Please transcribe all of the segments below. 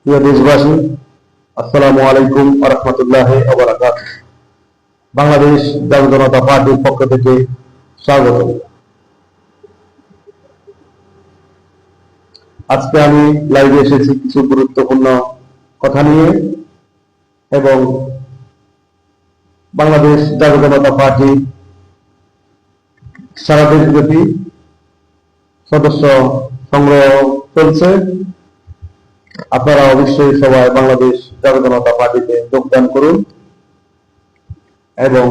প্রিয় দেশবাসী, আসসালামু আলাইকুম ওয়া রাহমাতুল্লাহি ওয়া বারাকাতুহু। বাংলাদেশ জাতীয় জনতা পার্টির পক্ষ থেকে স্বাগত। আজকে আমি লাইভে এসেছি কিছু গুরুত্বপূর্ণ কথা নিয়ে এবং বাংলাদেশ জাতীয় জনতা পার্টি সারা দেশব্যাপী সদস্য সংগ্রহ চলছে। আপনারা অবশ্যই সবাই বাংলাদেশ জাতীয় জনতা পার্টিতে যোগদান করুন এবং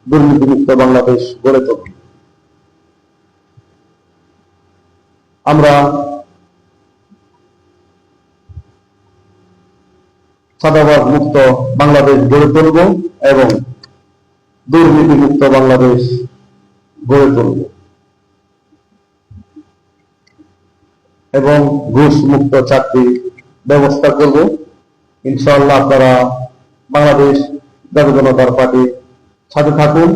দুর্নীতিমুক্ত বাংলাদেশ গড়ে তুলুন। আমরা চাঁদাবাজ মুক্ত বাংলাদেশ গড়ে তুলব এবং দুর্নীতিমুক্ত বাংলাদেশ গড়ে তুলব এবং ঘুষ মুক্ত চাকরি ব্যবস্থা করব। ইনশাআল্লাহ আপনারা বাংলাদেশ জাতীয় জনতা পার্টির সাথে থাকুন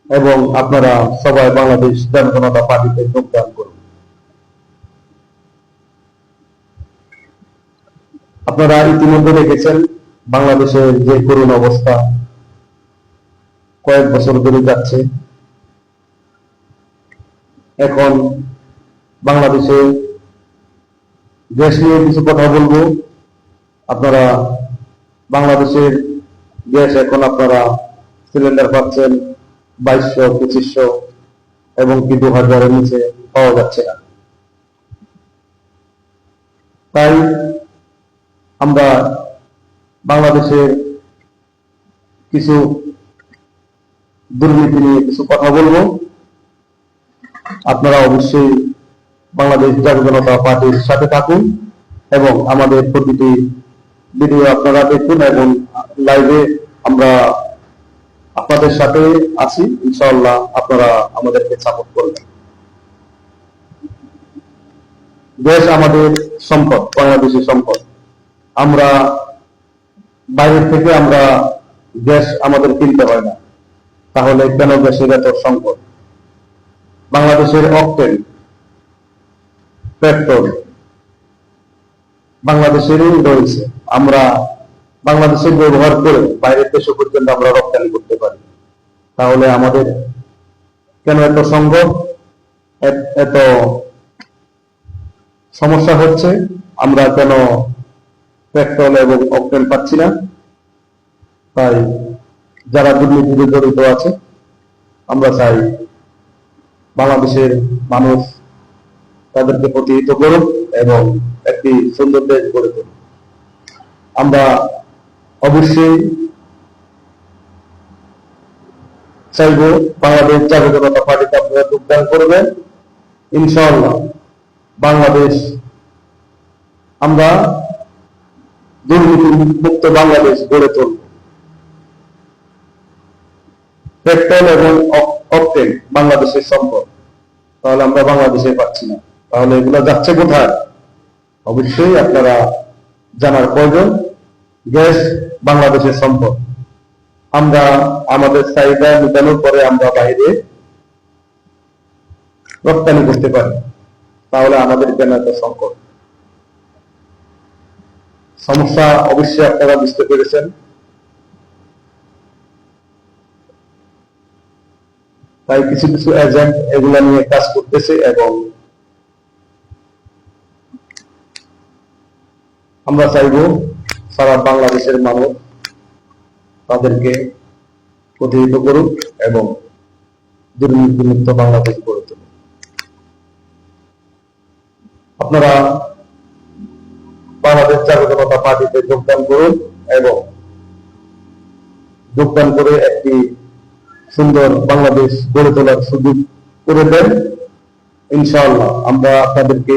এবং আপনারা সবাই বাংলাদেশ জাতীয় জনতা পার্টিতে যোগদান করুন। আপনারা ইতিমধ্যে দেখেছেন বাংলাদেশের যে করুণ অবস্থা কয়েক বছর ধরে যাচ্ছে। এখন বাংলাদেশে গ্যাস নিয়ে কিছু কথা বলবো। আপনারা বাংলাদেশের গ্যাস এখন আপনারা সিলিন্ডার পাচ্ছেন 2200, 2500 এবং কি 2000-এর নিচে পাওয়া যাচ্ছে না। তাই আমরা বাংলাদেশের কিছু দুর্নীতি নিয়ে কিছু কথা বলবো। আপনারা অবশ্যই বাংলাদেশ জাতীয় জনতা পার্টির সাথে থাকুন এবং আমাদের প্রতিটি ভিডিও আপনারা দেখুন এবং লাইভে আমরা আপনাদের সাথে আছি। ইনশাআল্লাহ আপনারা আমাদেরকে সাপোর্ট করবেন। দেশ আমাদের সম্পদ, বাংলাদেশের সম্পদ। আমরা বাইরে থেকে আমরা গ্যাস আমাদের কিনতে হয় না, তাহলে কেন গ্যাসের এত সংকট? বাংলাদেশের অকটেন পেট্রোল বাংলাদেশেরই রয়েছে। আমরা বাংলাদেশের ব্যবহার করে বাইরের দেশে পর্যন্ত আমরা রপ্তানি করতে পারি, তাহলে আমাদের কেন এত সংকট, এত সমস্যা হচ্ছে? আমরা কেন পেট্রোল এবং অকটেন পাচ্ছি না? তাই যারা দুর্নীতিতে জড়িত আছে আমরা চাই বাংলাদেশের মানুষ তাদেরকে প্রতিহিত করুক এবং একটি সুন্দর দেশ গড়ে তুলুক। আমরা অবশ্যই চাইব বাংলাদেশ জাতীয় জনতা পার্টিতে আপনারা যোগদান করবেন। ইনশাআল্লাহ বাংলাদেশ, আমরা দুর্নীতি মুক্ত বাংলাদেশ গড়ে তুলব। পেট্রোল এবং অকটেন বাংলাদেশের সম্পদ, তাহলে আমরা বাংলাদেশে পাচ্ছি না, তাহলে এগুলো যাচ্ছে কোথায়? অবশ্যই আপনারা জানার প্রয়োজন। গ্যাস বাংলাদেশের সম্পদ। আমরা আমাদের চাহিদা মেটানোর পরে আমরা বাইরে রপ্তানি করতে পারি, তাহলে আমাদের কেন এত সংকট? সমস্যা অবশ্যই আপনারা বুঝতে পেরেছেন। তাই কিছু কিছু এজেন্ট এগুলা নিয়ে কাজ করতেছে এবং আমরা চাইব সারা বাংলাদেশের মানুষ তাদেরকে প্রতিহিত করুক এবং দুর্নীতিমুক্ত বাংলাদেশ গড়ে তুলুক। আপনারা বাংলাদেশ জাতীয় জনতা পার্টিতে যোগদান করুন এবং যোগদান করে একটি সুন্দর বাংলাদেশ গড়ে তোলার সুযোগ করে দেন। ইনশাআল্লাহ আমরা আপনাদেরকে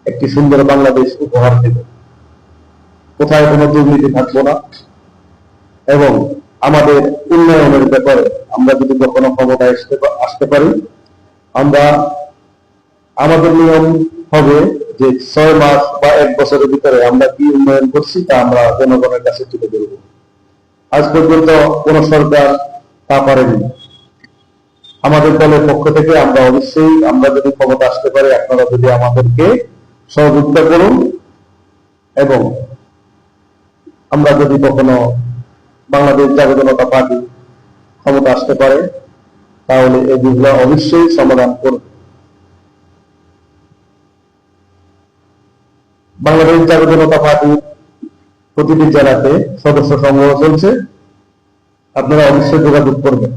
একটি সুন্দর বাংলাদেশ উপহার দেব, কোথায় কোনো দুর্নীতি থাকবো না এবং আমাদের উন্নয়নের ব্যাপারে আমরা যদি কখনো ক্ষমতায় আসতে পারি, আমরা আমাদের নিয়ম হবে যে 6 মাস বা 1 বছরের ভিতরে আমরা কি উন্নয়ন করছি তা আমরা জনগণের কাছে তুলে ধরব। আজ পর্যন্ত কোন সরকার তা পারেনি। আমাদের দলের পক্ষ থেকে আমরা অবশ্যই, আমরা যদি ক্ষমতা আসতে পারি, আপনারা যদি আমাদেরকে সহযোগিতা করুন, এবং আমরা যদি কখনো বাংলাদেশ জাতীয়তাবাদী পার্টি ক্ষমতা আসতে পারে, তাহলে এই দিকগুলো অবশ্যই সমাধান করব। বাংলাদেশ জাতীয়তাবাদী পার্টির প্রতিটি জেলাতে সদস্য সংগ্রহ চলছে, আপনারা অবশ্যই যোগাযোগ করবেন,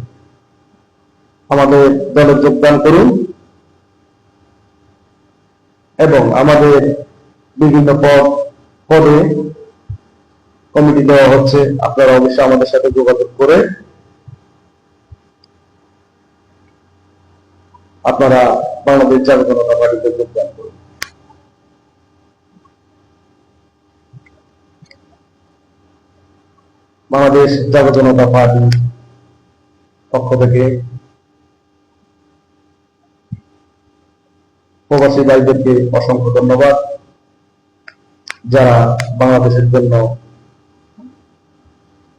আমাদের দলে যোগদান করুন, এবং আমাদের বিভিন্ন পদে কমিটি দেওয়া হচ্ছে, আপনারা অবশ্যই আমাদের সাথে যোগাযোগ করে আপনারা বাংলাদেশ জাতীয়তাবাদী পার্টিতে যোগদান করুন। বাংলাদেশ জাতীয়তাবাদী পার্টির পক্ষ থেকে প্রবাসী ভাইদেরকে অসংখ্য ধন্যবাদ, যারা বাংলাদেশের জন্য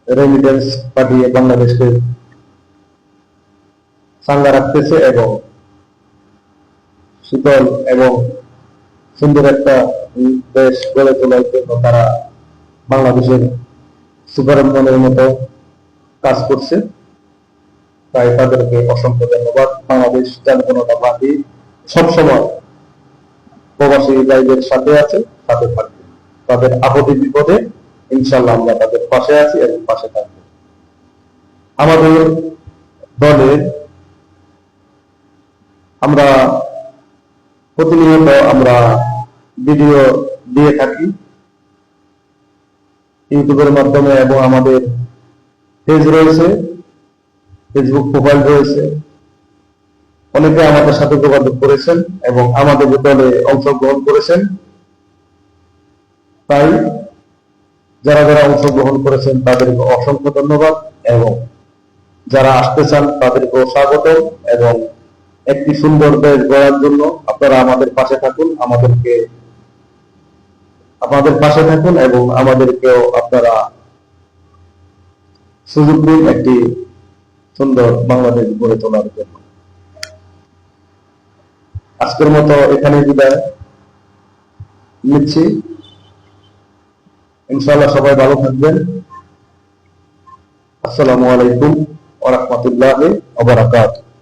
রেমিটেন্স পাঠিয়ে বাংলাদেশকে চাঙ্গা রাখতেছে এবং শীতল এবং সুন্দর একটা দেশ গড়ে তোলার জন্য তারা বাংলাদেশের সুপারম্যানের মতো কাজ করছে। তাই তাদেরকে অসংখ্য ধন্যবাদ। বাংলাদেশ জাতীয়তাবাদী পার্টি সবসময় প্রবাসী ভাইদের সাথে আছে, সাথে থাকবে। তাদের আপদে বিপদে ইনশাল্লাহ আমরা তাদের পাশে আছি এবং পাশে থাকবো। আমাদের দলে আমরা প্রতিনিয়ত আমরা ভিডিও দিয়ে থাকি ইউটিউবের মাধ্যমে, এবং আমাদের পেজ রয়েছে, ফেসবুক প্রোফাইল রয়েছে। অনেকে আমাদের সাথে যোগাযোগ করেছেন এবং আমাদের দলে অংশগ্রহণ করেছেন। তাই যারা যারা অংশগ্রহণ করেছেন তাদেরকে অসংখ্য ধন্যবাদ, এবং যারা আসতে চান তাদেরকেও স্বাগত। এবং একটি সুন্দর দেশ গড়ার জন্য আপনারা আমাদের পাশে থাকুন, আমাদের পাশে থাকুন, এবং আমাদেরকেও আপনারা সুযোগ দিন একটি সুন্দর বাংলাদেশ গড়ে তোলার জন্য। আজকের মতো এখানে বিদায় নিচ্ছি। ইনশাআল্লাহ সবাই ভালো থাকবেন। আসসালামু আলাইকুম ওয়া রাহমাতুল্লাহি ওয়া বারাকাতুহু।